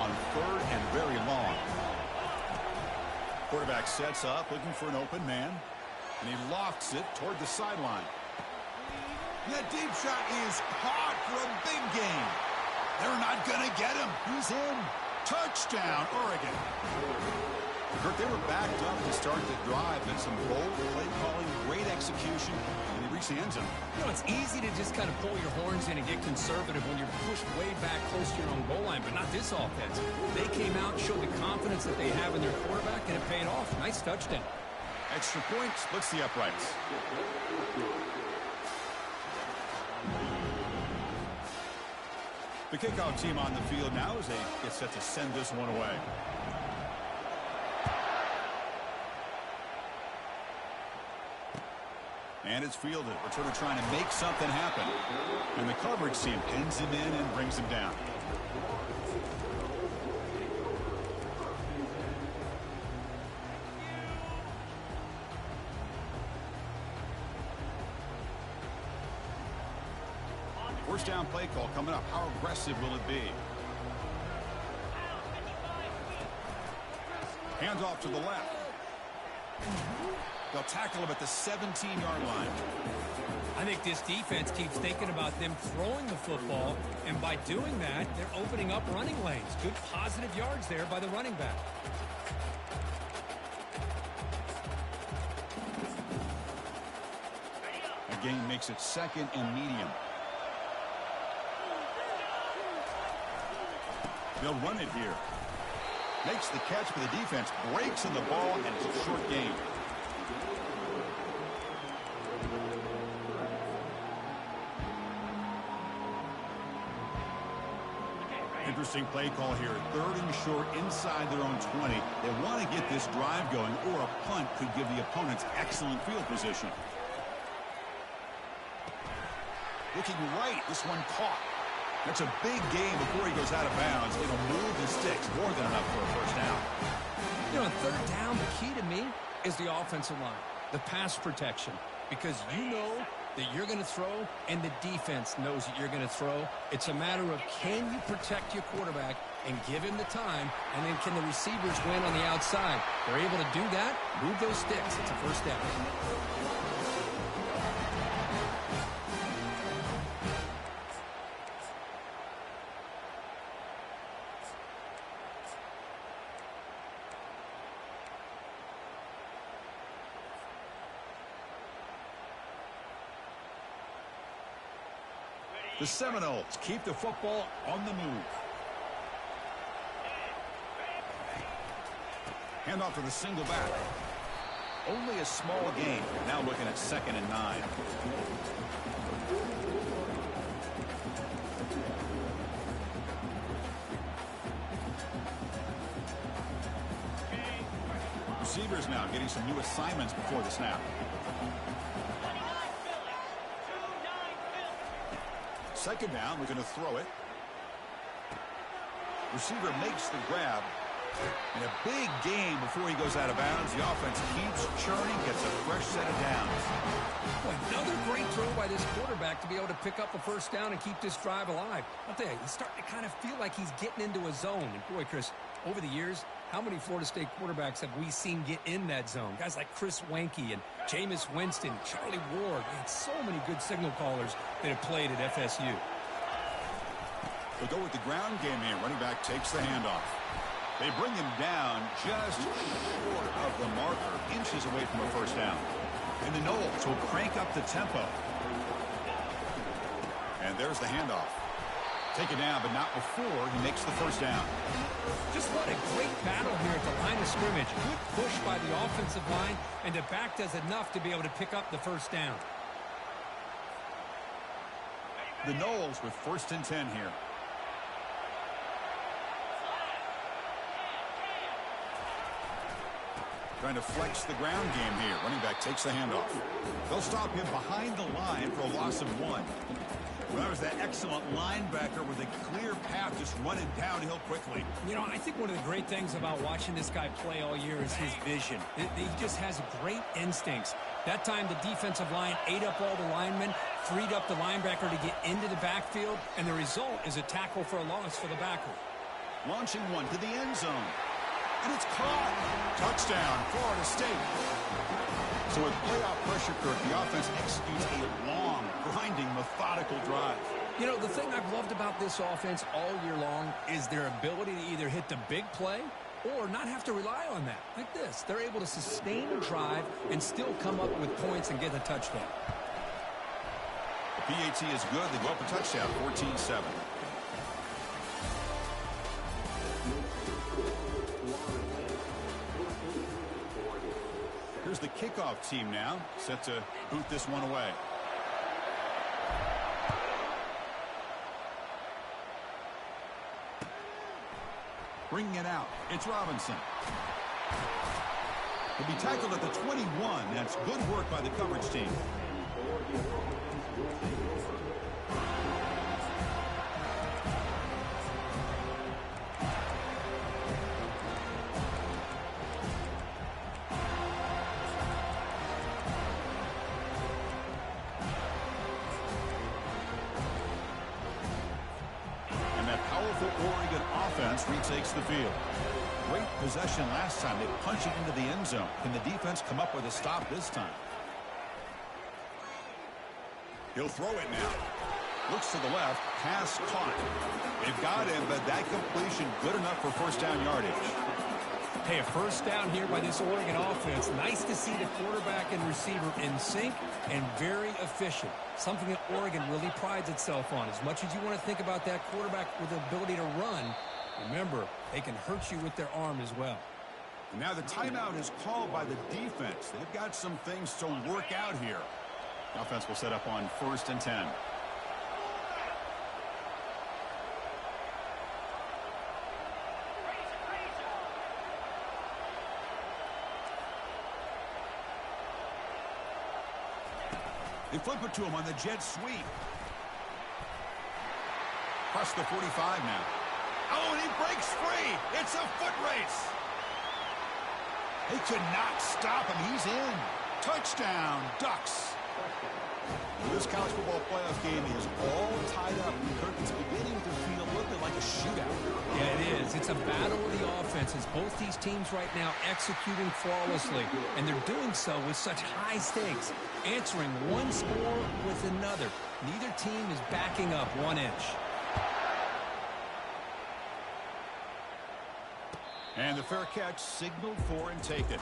on 3rd and very long. Quarterback sets up, looking for an open man. And he lofts it toward the sideline. That deep shot is caught for a big gain. They're not going to get him. He's in. Touchdown, Oregon. Kurt, they were backed up to start the drive, and some bold play calling, great execution, and they reached the end zone. You know, it's easy to just kind of pull your horns in and get conservative when you're pushed way back close to your own goal line, but not this offense. They came out and showed the confidence that they have in their quarterback, and it paid off. Nice touchdown. Extra point splits the uprights. The kickoff team on the field now as they get set to send this one away. And it's fielded. Returner trying to make something happen. And the coverage team pins him in and brings him down. First down play call coming up. How aggressive will it be? Hands off to the left. They'll tackle him at the 17-yard line. I think this defense keeps thinking about them throwing the football, and by doing that, they're opening up running lanes. Good positive yards there by the running back. A gain makes it 2nd and medium. They'll run it here. Makes the catch, but the defense breaks in the ball, and it's a short gain. Interesting play call here. 3rd and short inside their own 20. They want to get this drive going, or a punt could give the opponents excellent field position. Looking right, this one caught. That's a big gain before he goes out of bounds. It'll move the sticks more than enough for a first down. You know, on 3rd down, the key to me is the offensive line, the pass protection, because you know that you're going to throw, and the defense knows that you're going to throw. It's a matter of, can you protect your quarterback and give him the time, and then can the receivers win on the outside? They're able to do that, move those sticks. It's a first down. The Seminoles keep the football on the move. Hand off to the single back. Only a small gain. Now looking at 2nd and 9. Receivers now getting some new assignments before the snap. Second down, we're going to throw it. Receiver makes the grab. And a big gain before he goes out of bounds. The offense keeps churning, gets a fresh set of downs. Boy, another great throw by this quarterback to be able to pick up a first down and keep this drive alive. I'll tell you, he's starting to kind of feel like he's getting into a zone. And boy, Chris, over the years, how many Florida State quarterbacks have we seen get in that zone? Guys like Chris Weinke and Jameis Winston, Charlie Ward. We had so many good signal callers that have played at FSU. They'll go with the ground game here. Running back takes the handoff. They bring him down just short of the marker, inches away from a first down. And the Noles will crank up the tempo. And there's the handoff. Taken down, but not before he makes the first down. Just what a great battle here at the line of scrimmage. Good push by the offensive line, and the back does enough to be able to pick up the first down. The Noles with 1st and 10 here. Trying to flex the ground game here. Running back takes the handoff. They'll stop him behind the line for a loss of 1. Well, that was that excellent linebacker with a clear path just running downhill quickly. You know, I think one of the great things about watching this guy play all year is his vision. He just has great instincts. That time the defensive line ate up all the linemen, freed up the linebacker to get into the backfield, and the result is a tackle for a loss for the backer. Launching one to the end zone. And it's caught. Touchdown, Florida State. So with playoff pressure, Kirk, the offense executes a long, grinding, methodical drive. You know, the thing I've loved about this offense all year long is their ability to either hit the big play or not have to rely on that. Like this. They're able to sustain a drive and still come up with points and get a touchdown. The PAT is good. They go up a touchdown, 14-7. Here's the kickoff team now, set to boot this one away. Bringing it out, it's Robinson. He'll be tackled at the 21. That's good work by the coverage team. Oregon offense retakes the field. Great possession last time. They punch it into the end zone. Can the defense come up with a stop this time? He'll throw it now. Looks to the left. Pass caught. They've got him, but that completion good enough for first down yardage. Hey, a first down here by this Oregon offense. Nice to see the quarterback and receiver in sync and very efficient. Something that Oregon really prides itself on. As much as you want to think about that quarterback with the ability to run, remember, they can hurt you with their arm as well. And now the timeout is called by the defense. They've got some things to work out here. The offense will set up on 1st and 10. They flip it to him on the jet sweep. Across the 45 now. Oh, and he breaks free. It's a foot race. They could not stop him. He's in. Touchdown, Ducks. This college football playoff game is all tied up. Kirk, it's beginning to feel a little bit like a shootout. Yeah, it is. It's a battle of the offenses. Both these teams right now executing flawlessly, and they're doing so with such high stakes, answering one score with another. Neither team is backing up 1 inch. And the fair catch signaled for and taken.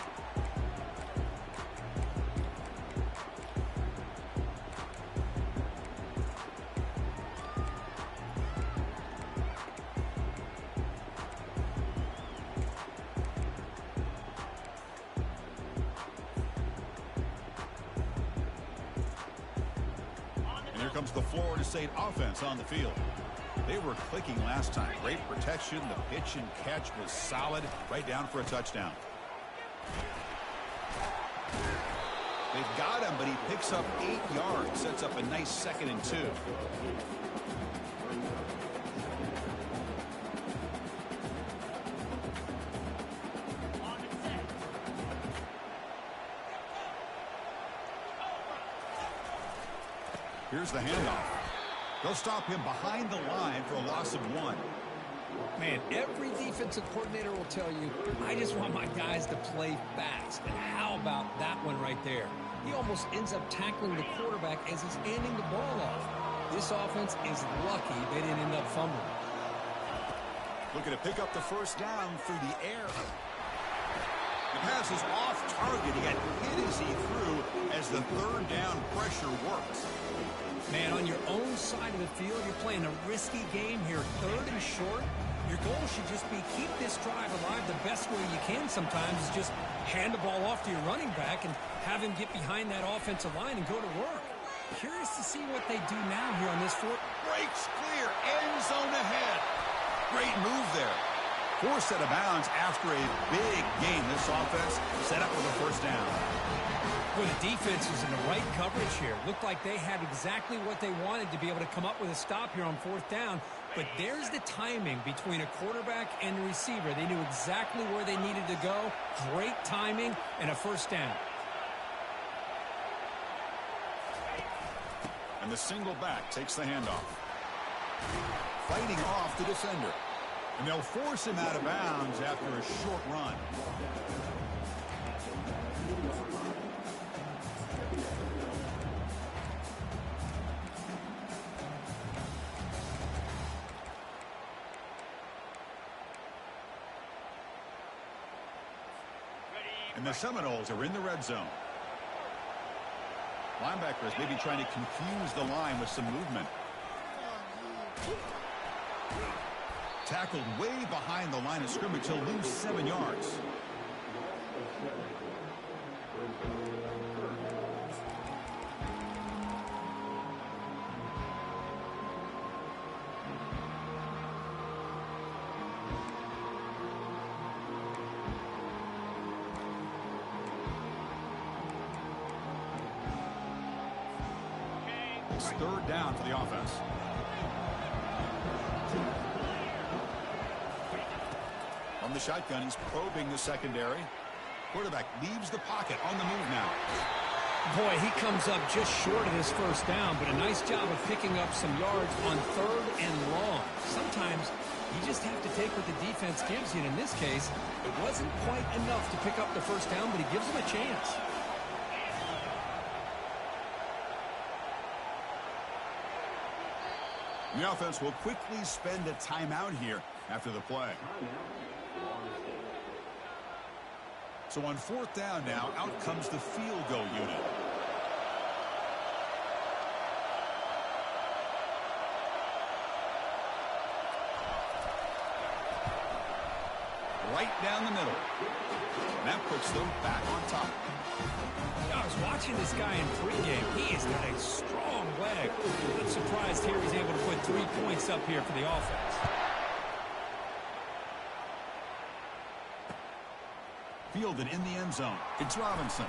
Comes the Florida State offense on the field. They were clicking last time. Great protection. The pitch and catch was solid. Right down for a touchdown. They've got him, but he picks up 8 yards. Sets up a nice 2nd and 2. Here's the handoff. They'll stop him behind the line for a loss of 1. Man, every defensive coordinator will tell you, I just want my guys to play fast. And how about that one right there? He almost ends up tackling the quarterback as he's handing the ball off. This offense is lucky they didn't end up fumbling. Looking to pick up the first down through the air. The pass is off target. He got hit as he threw as the 3rd down pressure works. Man, on your own side of the field, you're playing a risky game here. 3rd and short. Your goal should just be keep this drive alive the best way you can sometimes is just hand the ball off to your running back and have him get behind that offensive line and go to work. Curious to see what they do now here on this 4th. Breaks clear. End zone ahead. Great move there. 4 set of bounds after a big game. This offense set up with a first down. Well, the defense is in the right coverage here. Looked like they had exactly what they wanted to be able to come up with a stop here on 4th down. But there's the timing between a quarterback and a receiver. They knew exactly where they needed to go. Great timing and a first down. And the single back takes the handoff. Fighting off the defender. And they'll force him out of bounds after a short run. And the Seminoles are in the red zone. Linebackers maybe trying to confuse the line with some movement. Tackled way behind the line of scrimmage. He'll lose 7 yards. It's third down for the offense. From the shotgun, he's probing the secondary. Quarterback leaves the pocket on the move now. Boy, he comes up just short of this first down, but a nice job of picking up some yards on third and long. Sometimes you just have to take what the defense gives you, and in this case, it wasn't quite enough to pick up the first down, but he gives them a chance. The offense will quickly spend a timeout here after the play. So on fourth down now, out comes the field goal unit. Right down the middle. And that puts them back on top. I was watching this guy in pregame. He has got a strong leg. I'm surprised here he's able to put 3 points up here for the offense. Fielded in the end zone. It's Robinson.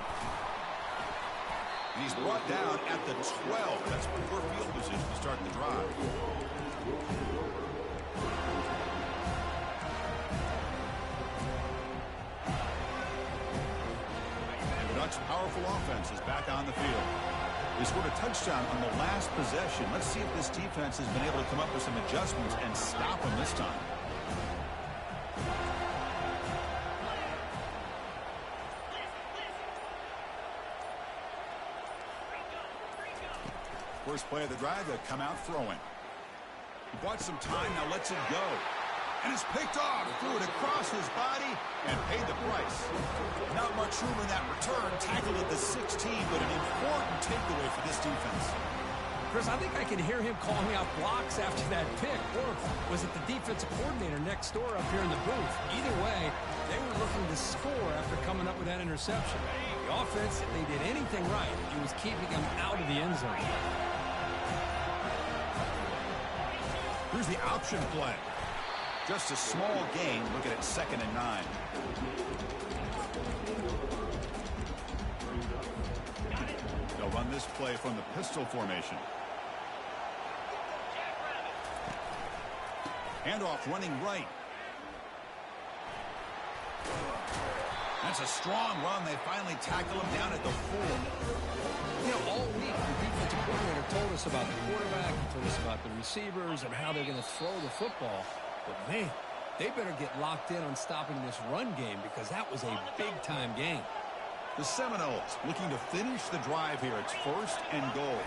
And he's brought down at the 12. That's poor field position to start the drive. Ducks' powerful offense is back on the field. They scored a touchdown on the last possession. Let's see if this defense has been able to come up with some adjustments and stop them this time. First play of the drive, they come out throwing. He bought some time, now lets it go. And it's picked off, threw it across his body, and paid the price. Not much room in that return, tackled at the 16, but an important takeaway for this defense. Chris, I think I can hear him calling out blocks after that pick, or was it the defensive coordinator next door up here in the booth? Either way, they were looking to score after coming up with that interception. The offense, if they did anything right, it was keeping them out of the end zone. Here's the option play. Just a small gain. Look at it, 2nd and 9. They'll run this play from the pistol formation. Handoff running right. That's a strong run. They finally tackle him down at the 4. You know, all week the defensive coordinator told us about the quarterback, he told us about the receivers and how they're going to throw the football. But, man, they better get locked in on stopping this run game because that was a big-time game. The Seminoles looking to finish the drive here. It's 1st and goal.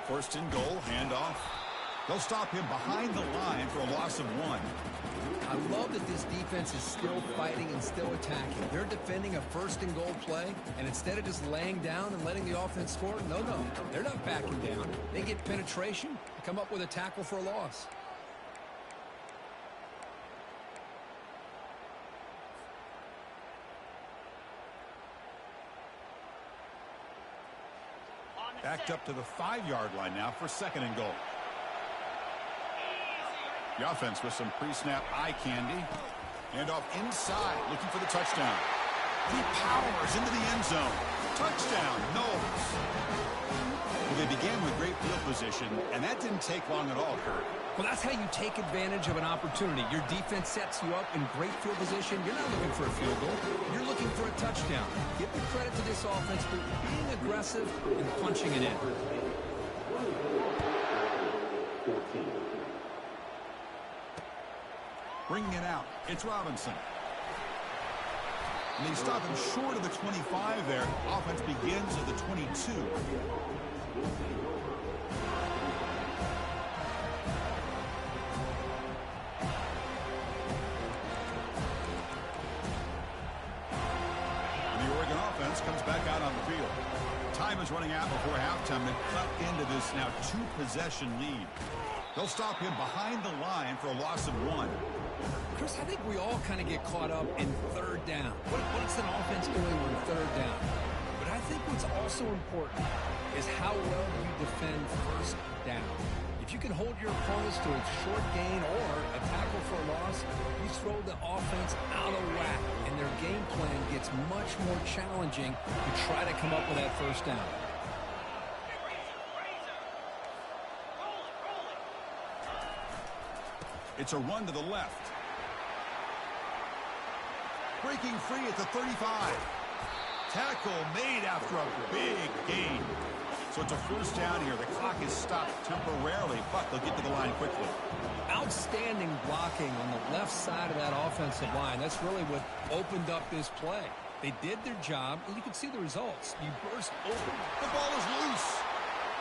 1st and goal, handoff. They'll stop him behind the line for a loss of 1. I love that this defense is still fighting and still attacking. They're defending a 1st and goal play, and instead of just laying down and letting the offense score, no, they're not backing down. They get penetration and come up with a tackle for a loss. Backed up to the 5-yard line now for 2nd and goal. The offense with some pre-snap eye candy. Handoff inside, looking for the touchdown. He powers into the end zone. Touchdown, Knowles. Well, they began with great field position, and that didn't take long at all, Kurt. Well, that's how you take advantage of an opportunity. Your defense sets you up in great field position. You're not looking for a field goal. You're looking for a touchdown. Give the credit to this offense for being aggressive and punching it in. bringing it out. It's Robinson. And they stop him short of the 25 there. Offense begins at the 22. And the Oregon offense comes back out on the field. Time is running out before halftime to cut into this now two-possession lead. They'll stop him behind the line for a loss of 1. Chris, I think we all kind of get caught up in third down. What's an offense doing on third down? But I think what's also important is how well you defend first down. If you can hold your opponents to a short gain or a tackle for a loss, you throw the offense out of whack, and their game plan gets much more challenging to try to come up with that first down. It's a run to the left. Breaking free at the 35. Tackle made after a big gain. So it's a first down here. The clock is stopped temporarily, but they'll get to the line quickly. Outstanding blocking on the left side of that offensive line. That's really what opened up this play. They did their job, and you can see the results. You burst open. The ball is loose.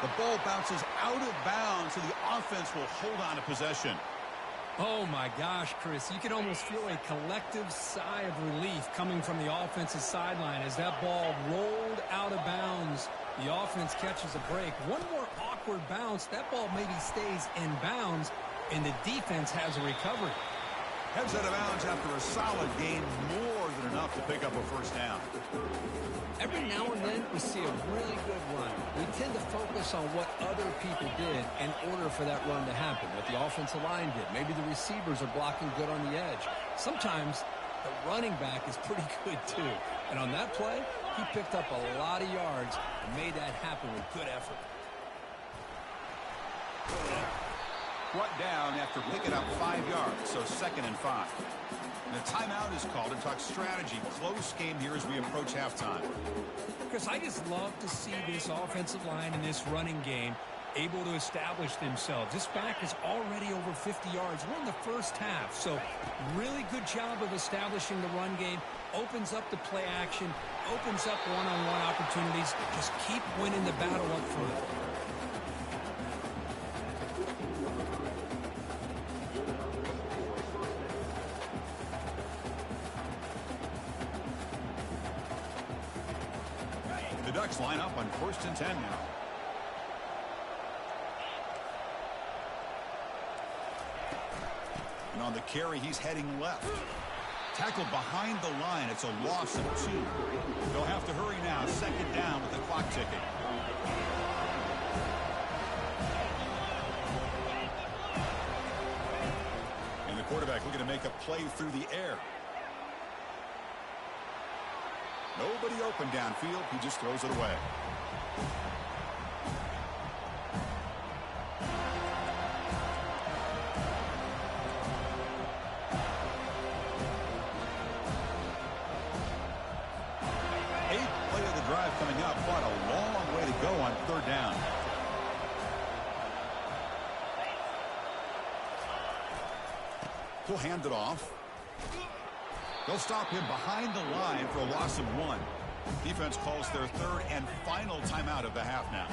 The ball bounces out of bounds, so the offense will hold on to possession. Oh, my gosh, Chris. You can almost feel a collective sigh of relief coming from the offensive sideline as that ball rolled out of bounds. The offense catches a break. One more awkward bounce. That ball maybe stays in bounds, and the defense has a recovery. Heads out of bounds after a solid gain, more than enough to pick up a first down. Every now and then we see a really good run. We tend to focus on what other people did in order for that run to happen, what the offensive line did. Maybe the receivers are blocking good on the edge. Sometimes the running back is pretty good too. And on that play, he picked up a lot of yards and made that happen with good effort. Brought down after picking up 5 yards, so 2nd and 5. And a timeout is called to talk strategy. Close game here as we approach halftime. Chris, I just love to see this offensive line in this running game able to establish themselves. This back is already over 50 yards. We're in the first half, so really good job of establishing the run game. Opens up the play action, opens up one-on-one opportunities. Just keep winning the battle up front. The Ducks line up on 1st and 10 now. And on the carry, he's heading left. Tackled behind the line. It's a loss of 2. They'll have to hurry now. 2nd down with the clock ticking. And the quarterback looking to make a play through the air. Nobody open downfield. He just throws it away. Eighth play of the drive coming up, but a long way to go on 3rd down. He'll hand it off. They'll stop him behind the line for a loss of 1. Defense calls their 3rd and final timeout of the half now.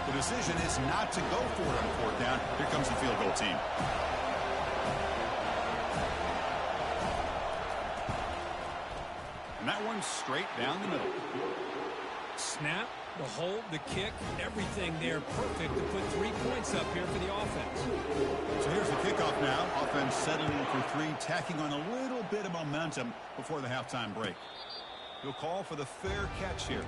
The decision is not to go for it on 4th down. Here comes the field goal team. And that one's straight down the middle. Snap, the hold, the kick, everything there perfect to put 3 points up here for the offense. So here's the kickoff now. Offense settling for 3, tacking on a little bit of momentum before the halftime break. He'll call for the fair catch here.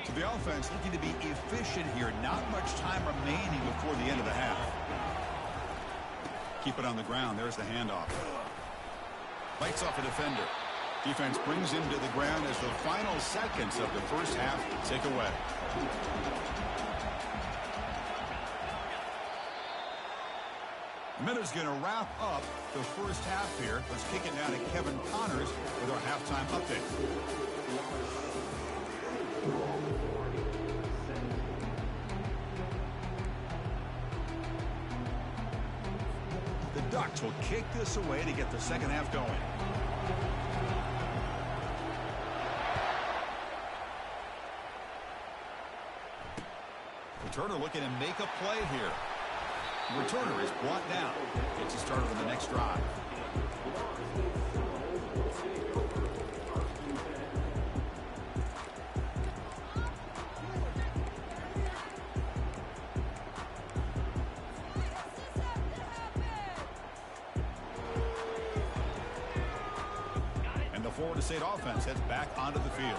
So the offense looking to be efficient here. Not much time remaining before the end of the half. Keep it on the ground. There's the handoff. Bites off a defender. Defense brings him to the ground as the final seconds of the first half tick away. Minute's going to wrap up the first half here. Let's kick it down to Kevin Connors with our halftime update. The Ducks will kick this away to get the second half going. Returner looking to make a play here. Returner is brought down. Gets a start on the next drive. And the Florida State offense heads back onto the field.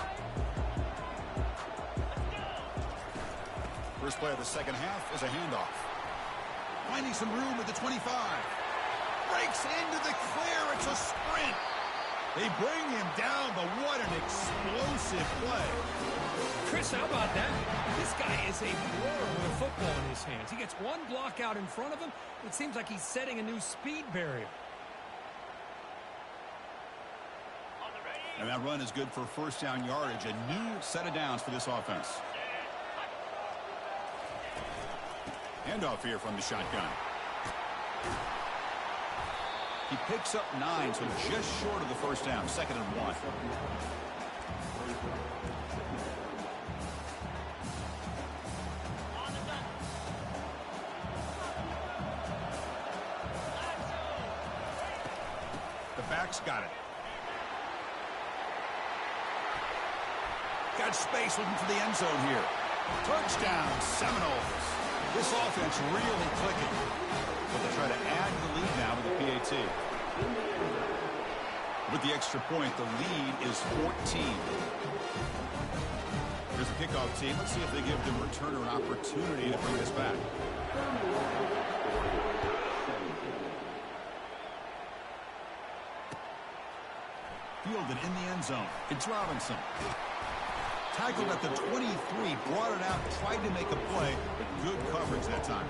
First play of the second half is a handoff. Finding some room at the 25. Breaks into the clear. It's a sprint. They bring him down, but what an explosive play. Chris, how about that? This guy is a blower with a football in his hands. He gets one block out in front of him. It seems like he's setting a new speed barrier. And that run is good for first down yardage. A new set of downs for this offense. Handoff here from the shotgun. He picks up 9, so just short of the first down. 2nd and 1. The back's got it. Got space looking for the end zone here. Touchdown, Seminoles. This offense really clicking. But they try to add to the lead now with the PAT. With the extra point, the lead is 14. Here's the kickoff team. Let's see if they give the returner an opportunity to bring this back. Fielded in the end zone. It's Robinson. Tackled at the 23, brought it out, tried to make a play, but good coverage that time.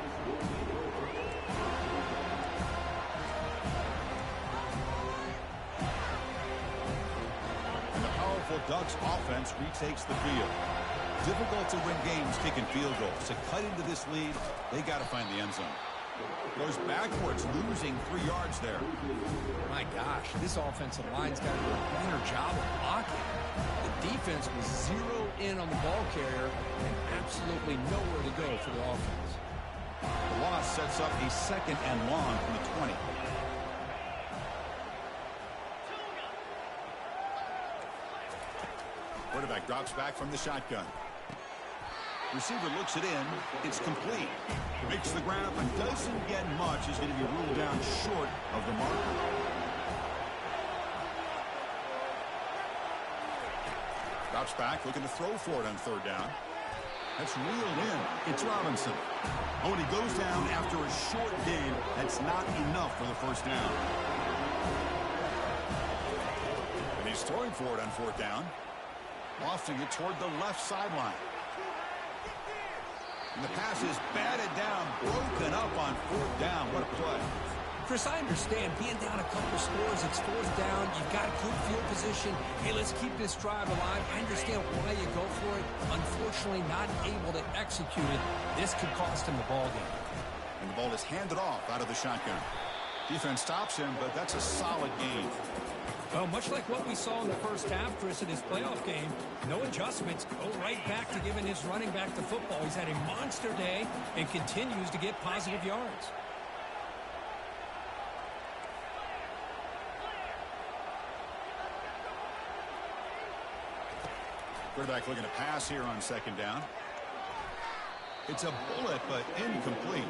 And the powerful Ducks offense retakes the field. Difficult to win games kicking field goals. To cut into this lead, they got to find the end zone. Goes backwards, losing 3 yards there. My gosh, this offensive line's got to do a better job of blocking. The defense was zero in on the ball carrier and absolutely nowhere to go for the offense. The loss sets up a 2nd and long from the 20. Quarterback drops back from the shotgun. Receiver looks it in. It's complete. Makes the grab and doesn't get much. Is going to be ruled down short of the marker. Drops back, looking to throw for it on 3rd down. That's reeled in. It's Robinson. Oh, and he goes down after a short gain. That's not enough for the first down. And he's throwing for it on 4th down. Lofting it toward the left sideline. And the pass is batted down, broken up on 4th down. What a play. Chris, I understand being down a couple scores, it's 4th down, you've got good field position. Hey, let's keep this drive alive. I understand why you go for it. Unfortunately, not able to execute it. This could cost him the ball game. And the ball is handed off out of the shotgun. Defense stops him, but that's a solid gain. Well, much like what we saw in the first half, Chris, in his playoff game, no adjustments. Go right back to giving his running back the football. He's had a monster day and continues to get positive yards. Quarterback looking to pass here on 2nd down. It's a bullet, but incomplete.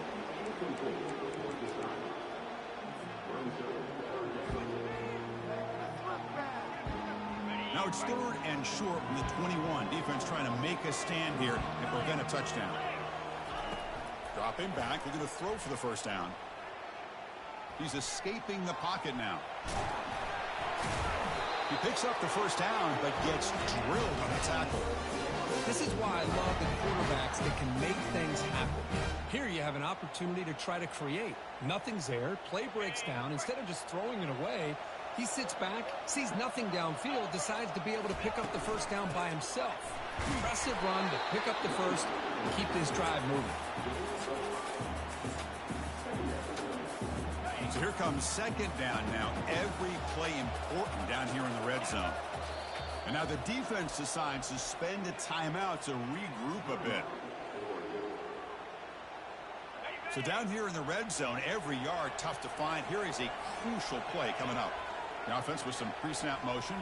Now it's 3rd and short from the 21. Defense trying to make a stand here and prevent a touchdown. Dropping back, looking to throw for the first down. He's escaping the pocket now. He picks up the first down, but gets drilled on the tackle. This is why I love the quarterbacks that can make things happen. Here you have an opportunity to try to create. Nothing's there. Play breaks down. Instead of just throwing it away, he sits back, sees nothing downfield, decides to be able to pick up the first down by himself. Impressive run to pick up the first and keep this drive moving. So here comes second down now. Every play important down here in the red zone. And now the defense decides to spend a timeout to regroup a bit. So down here in the red zone, every yard tough to find. Here is a crucial play coming up. The offense with some pre-snap motion.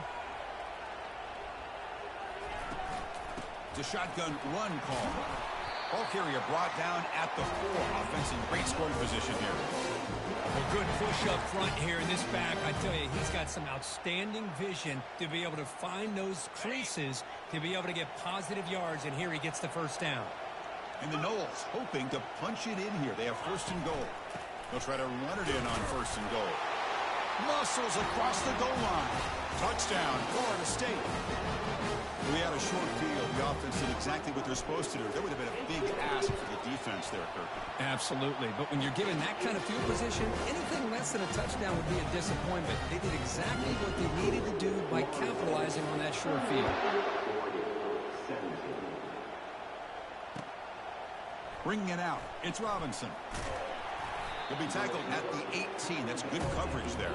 It's a shotgun run call. Ball carrier brought down at the 4. Offense in great scoring position here. A good push up front here in this back. I tell you, he's got some outstanding vision to be able to find those creases, to be able to get positive yards, and here he gets the first down. And the Noles hoping to punch it in here. They have first and goal. They'll try to run it in on first and goal. Muscles across the goal line. Touchdown, Florida State. We had a short field. The offense did exactly what they're supposed to do. There would have been a big ask for the defense there, Kirk. Absolutely. But when you're given that kind of field position, anything less than a touchdown would be a disappointment. They did exactly what they needed to do by capitalizing on that short field. Bringing it out. It's Robinson. He'll be tackled at the 18. That's good coverage there.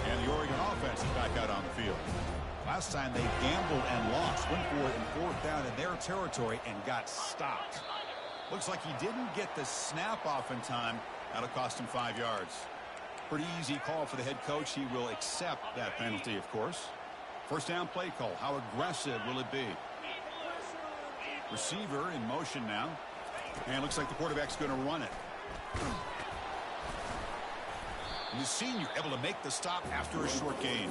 And the Oregon offense is back out on the field. Last time they gambled and lost. Went for it in 4th down in their territory and got stopped. Looks like he didn't get the snap off in time. That'll cost him 5 yards. Pretty easy call for the head coach. He will accept that penalty, of course. First down play call. How aggressive will it be? Receiver in motion now. And looks like the quarterback's going to run it. And the senior able to make the stop after a short gain.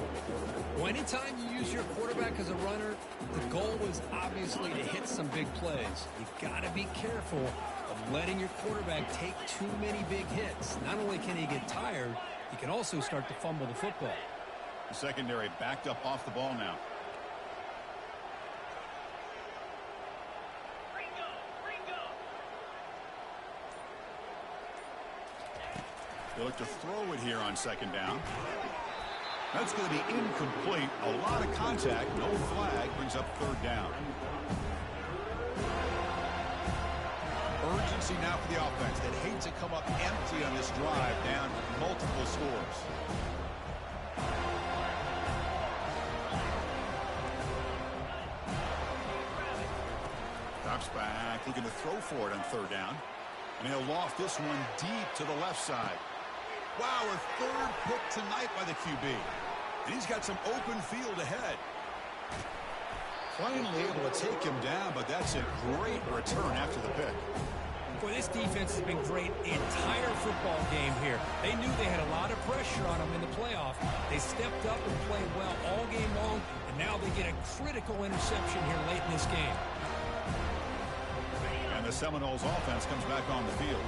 Well, anytime you use your quarterback as a runner, the goal is obviously to hit some big plays. You've got to be careful of letting your quarterback take too many big hits. Not only can he get tired, he can also start to fumble the football. The secondary backed up off the ball now. They look to throw it here on second down. That's going to be incomplete. A lot of contact. No flag. Brings up 3rd down. Urgency now for the offense. They'd hate to come up empty on this drive, down multiple scores. Drops back. Looking to throw for it on 3rd down. And he'll loft this one deep to the left side. Wow, a 3rd pick tonight by the QB. And he's got some open field ahead. Finally able to take him down, but that's a great return after the pick. Boy, this defense has been great the entire football game here. They knew they had a lot of pressure on them in the playoff. They stepped up and played well all game long, and now they get a critical interception here late in this game. And the Seminoles offense comes back on the field.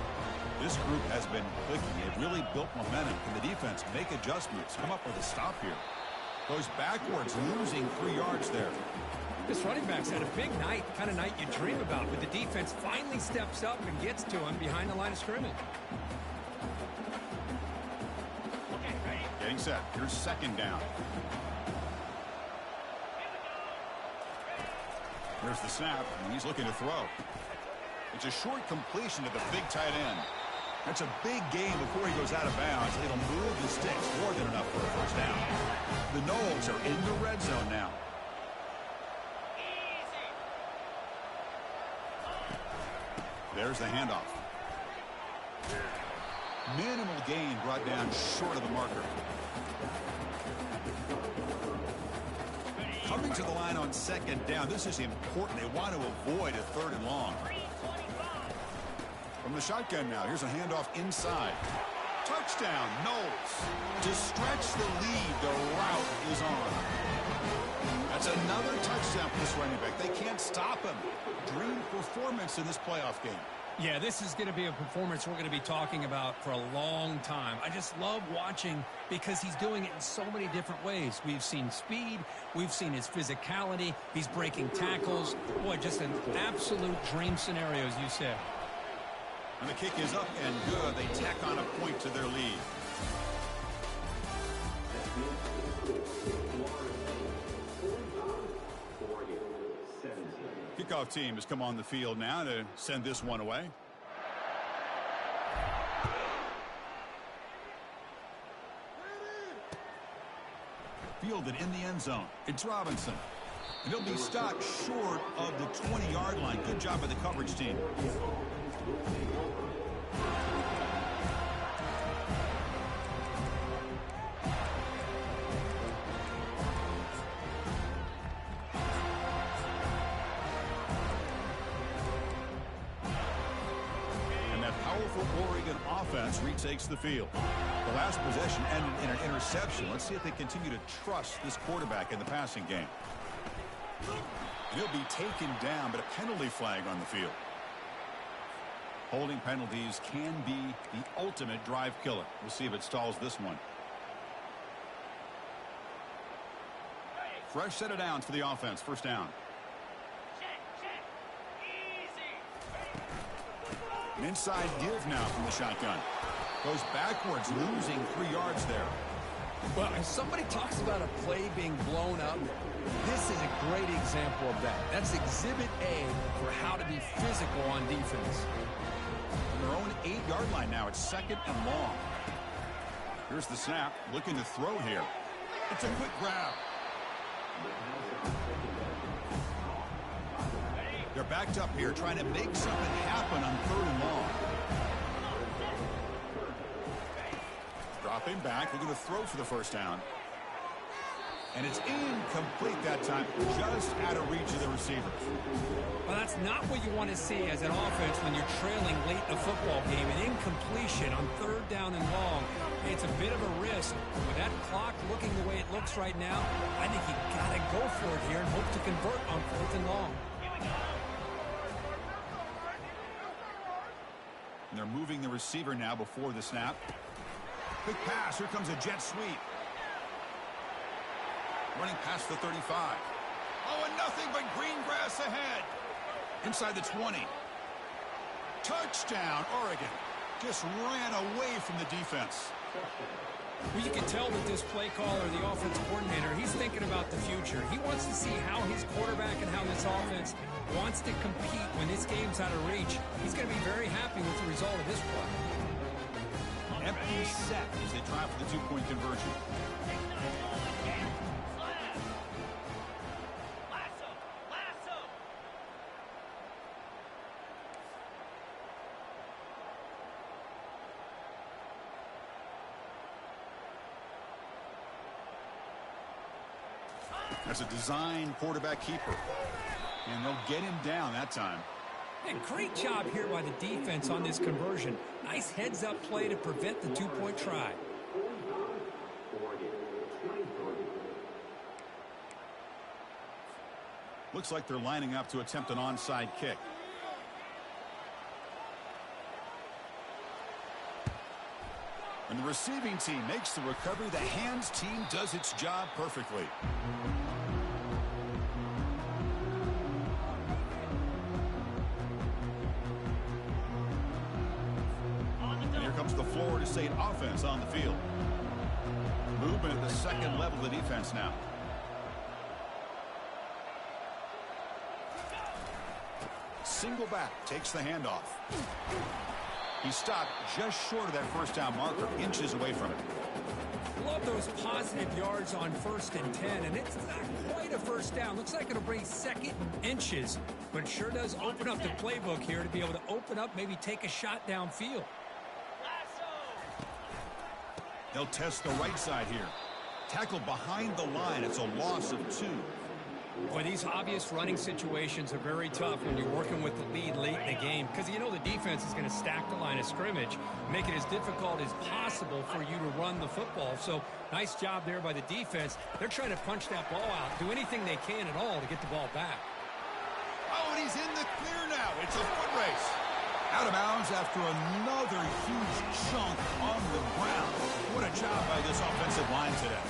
This group has been clicking. They've really built momentum. Can the defense make adjustments? Come up with a stop here. Goes backwards, losing 3 yards there. This running back's had a big night, the kind of night you dream about, but the defense finally steps up and gets to him behind the line of scrimmage. Getting set. Here's second down. Here's the snap, and he's looking to throw. It's a short completion to the big tight end. That's a big gain before he goes out of bounds. It'll move the sticks more than enough for a first down. The Noles are in the red zone now. There's the handoff. Minimal gain brought down short of the marker. Coming to the line on second down. This is important. They want to avoid a 3rd and long. From the shotgun now, here's a handoff inside. Touchdown, Knowles. To stretch the lead, the route is on. That's another touchdown for this running back. They can't stop him. Dream performance in this playoff game. Yeah, this is going to be a performance we're going to be talking about for a long time. I just love watching because he's doing it in so many different ways. We've seen speed. We've seen his physicality. He's breaking tackles. Boy, just an absolute dream scenario, as you said. And the kick is up and good. They tack on a point to their lead. Kickoff team has come on the field now to send this one away. Fielded in the end zone. It's Robinson. And he'll be stopped short of the 20-yard line. Good job by the coverage team. Oregon offense retakes the field. The last possession ended in an interception. Let's see if they continue to trust this quarterback in the passing game. And he'll be taken down, but a penalty flag on the field. Holding penalties can be the ultimate drive killer. We'll see if it stalls this one. Fresh set of downs for the offense. First down. An inside give now from the shotgun. Goes backwards, losing 3 yards there. Well, if somebody talks about a play being blown up, this is a great example of that. That's exhibit A for how to be physical on defense. On their own 8-yard line now. It's second and long. Here's the snap. Looking to throw here. It's a quick grab. They're backed up here trying to make something happen on 3rd and long. Dropping back, looking to throw for the first down. And it's incomplete that time, just out of reach of the receiver. Well, that's not what you want to see as an offense when you're trailing late in a football game. An incompletion on 3rd down and long. It's a bit of a risk. With that clock looking the way it looks right now, I think you got to go for it here and hope to convert on 4th and long. And they're moving the receiver now before the snap. Quick pass. Here comes a jet sweep. Running past the 35. Oh, and nothing but green grass ahead. Inside the 20. Touchdown, Oregon. Just ran away from the defense. Well, you can tell that this play caller, the offense coordinator, he's thinking about the future. He wants to see how his quarterback and how this offense wants to compete when this game's out of reach. He's going to be very happy with the result of this play. Empty set as they try for the 2-point conversion. That's a design quarterback keeper. And they'll get him down that time. Hey, great job here by the defense on this conversion. Nice heads-up play to prevent the 2-point try. Looks like they're lining up to attempt an onside kick. And the receiving team makes the recovery. The hands team does its job perfectly. And here comes the Florida State offense on the field. Movement at the second level of the defense now. Single back takes the handoff. He stopped just short of that first down marker, inches away from it. Love those positive yards on 1st and 10, and it's not quite a first down. Looks like it'll bring 2nd and inches, but it sure does open up the playbook here to be able to open up, maybe take a shot downfield. They'll test the right side here. Tackled behind the line. It's a loss of 2. Boy, these obvious running situations are very tough when you're working with the lead late in the game because you know the defense is going to stack the line of scrimmage, make it as difficult as possible for you to run the football. So nice job there by the defense. They're trying to punch that ball out, do anything they can at all to get the ball back. Oh, and he's in the clear now. It's a foot race. Out of bounds after another huge chunk on the ground. What a job by this offensive line today.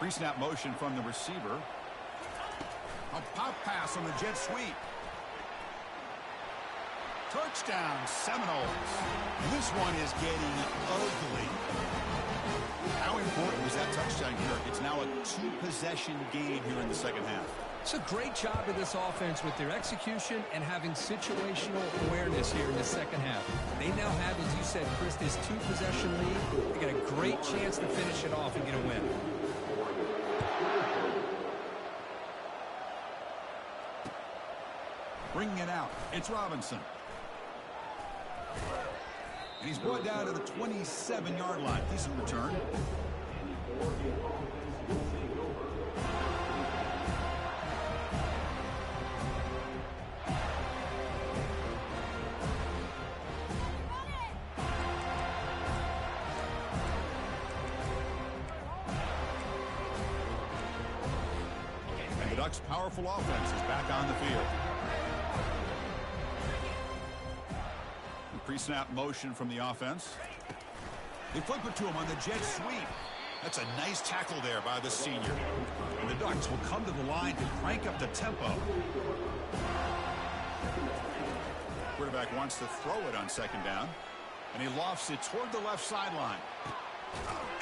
Pre-snap motion from the receiver. A pop pass on the jet sweep. Touchdown, Seminoles. This one is getting ugly. How important was that touchdown here? It's now a two-possession game here in the second half. It's a great job of this offense with their execution and having situational awareness here in the second half. They now have, as you said, Chris, this two-possession lead. They got a great chance to finish it off and get a win. Bringing it out. It's Robinson. And he's brought down to the 27-yard line. Decent return. And the Ducks' powerful offense is back on the field. Pre-snap motion from the offense. They flip it to him on the jet sweep. That's a nice tackle there by the senior. And the Ducks will come to the line to crank up the tempo. Quarterback wants to throw it on second down. And he lofts it toward the left sideline.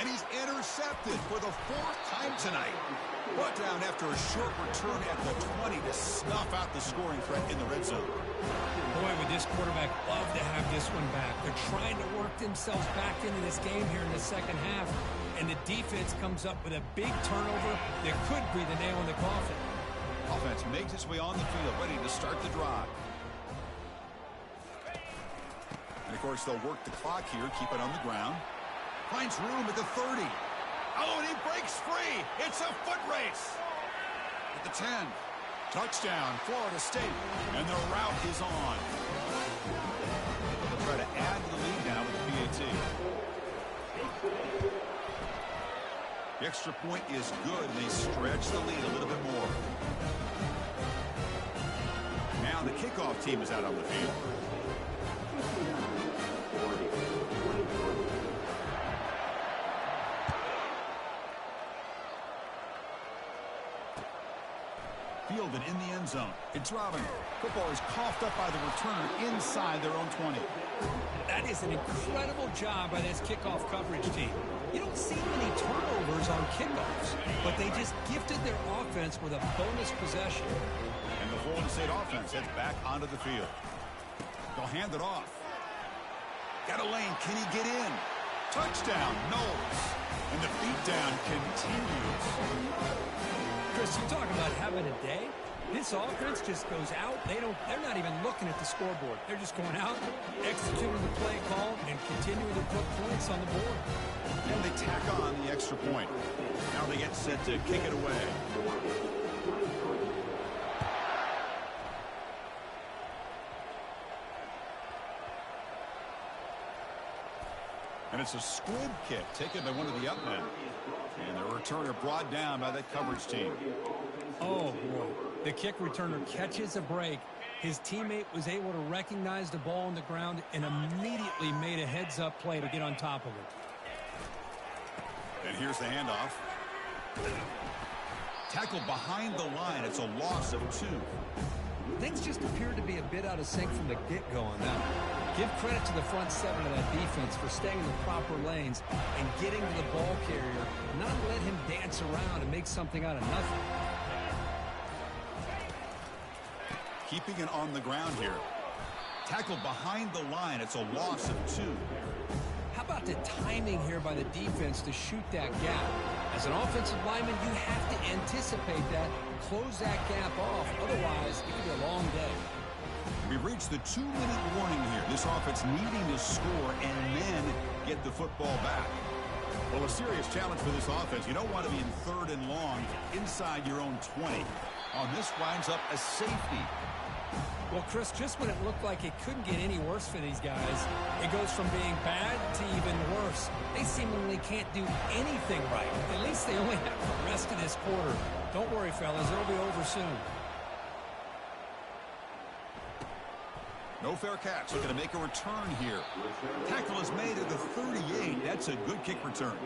And he's intercepted for the fourth time tonight. Brought down after a short return at the 20 to snuff out the scoring threat in the red zone. Boy, would this quarterback love to have this one back. They're trying to work themselves back into this game here in the second half. And the defense comes up with a big turnover that could be the nail in the coffin. Offense makes its way on the field, ready to start the drive. And, of course, they'll work the clock here, keep it on the ground. Finds room at the 30. Oh, and he breaks free. It's a foot race. At the 10. Touchdown, Florida State. And their route is on. They'll try to add to the lead now with the PAT. The extra point is good, and they stretch the lead a little bit more. Now the kickoff team is out on the field. Fielded in the end zone. It's Robin. Football is coughed up by the returner inside their own 20. That is an incredible job by this kickoff coverage team. You don't see many turnovers on kickoffs, but they just gifted their offense with a bonus possession. And the Florida State offense heads back onto the field. They'll hand it off. Got a lane. Can he get in? Touchdown, Knowles. And the beatdown continues. Chris, you talk about having a day. This offense just goes out. They're not even looking at the scoreboard. They're just going out, executing the play call, and continuing to put points on the board. And they tack on the extra point. Now they get set to kick it away. And it's a squib kick taken by one of the up men. And the returner brought down by that coverage team. Oh, boy. The kick returner catches a break. His teammate was able to recognize the ball on the ground and immediately made a heads-up play to get on top of it. And here's the handoff. Tackled behind the line. It's a loss of 2. Things just appeared to be a bit out of sync from the get-go on that. Give credit to the front seven of that defense for staying in the proper lanes and getting to the ball carrier, not let him dance around and make something out of nothing. Keeping it on the ground here. Tackled behind the line. It's a loss of 2. How about the timing here by the defense to shoot that gap? As an offensive lineman, you have to anticipate that, close that gap off. Otherwise, it could be a long day. We've reached the 2-minute warning here. This offense needing to score and then get the football back. Well, a serious challenge for this offense. You don't want to be in 3rd and long inside your own 20. On this winds up a safety. Well, Chris, just when it looked like it couldn't get any worse for these guys, it goes from being bad to even worse. They seemingly can't do anything right. At least they only have the rest of this quarter. Don't worry, fellas. It'll be over soon. No fair catch. Looking to make a return here. Tackle is made at the 38. That's a good kick return.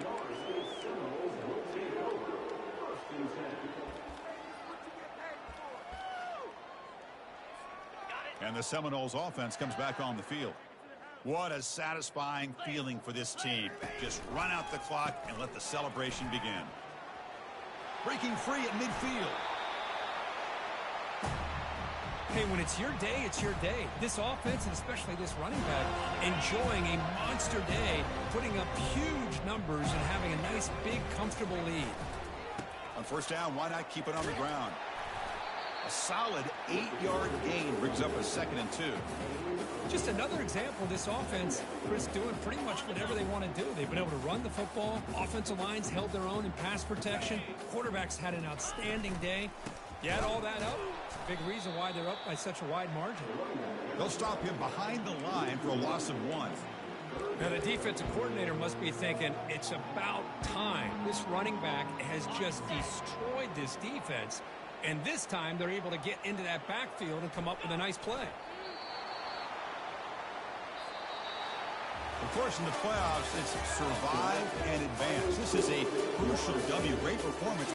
And the Seminoles offense comes back on the field. What a satisfying feeling for this team. Just run out the clock and let the celebration begin. Breaking free at midfield. Hey, when it's your day, it's your day. This offense, and especially this running back, enjoying a monster day, putting up huge numbers and having a nice, big, comfortable lead. On first down, why not keep it on the ground? A solid 8-yard gain brings up a 2nd and 2. Just another example of this offense, Chris, doing pretty much whatever they want to do. They've been able to run the football. Offensive lines held their own in pass protection. Quarterbacks had an outstanding day. You add all that up, it's a big reason why they're up by such a wide margin. They'll stop him behind the line for a loss of 1. Now, the defensive coordinator must be thinking, it's about time. This running back has just destroyed this defense. And this time, they're able to get into that backfield and come up with a nice play. Of course, in the playoffs, it's survive and advance. This is a crucial W. Great performance.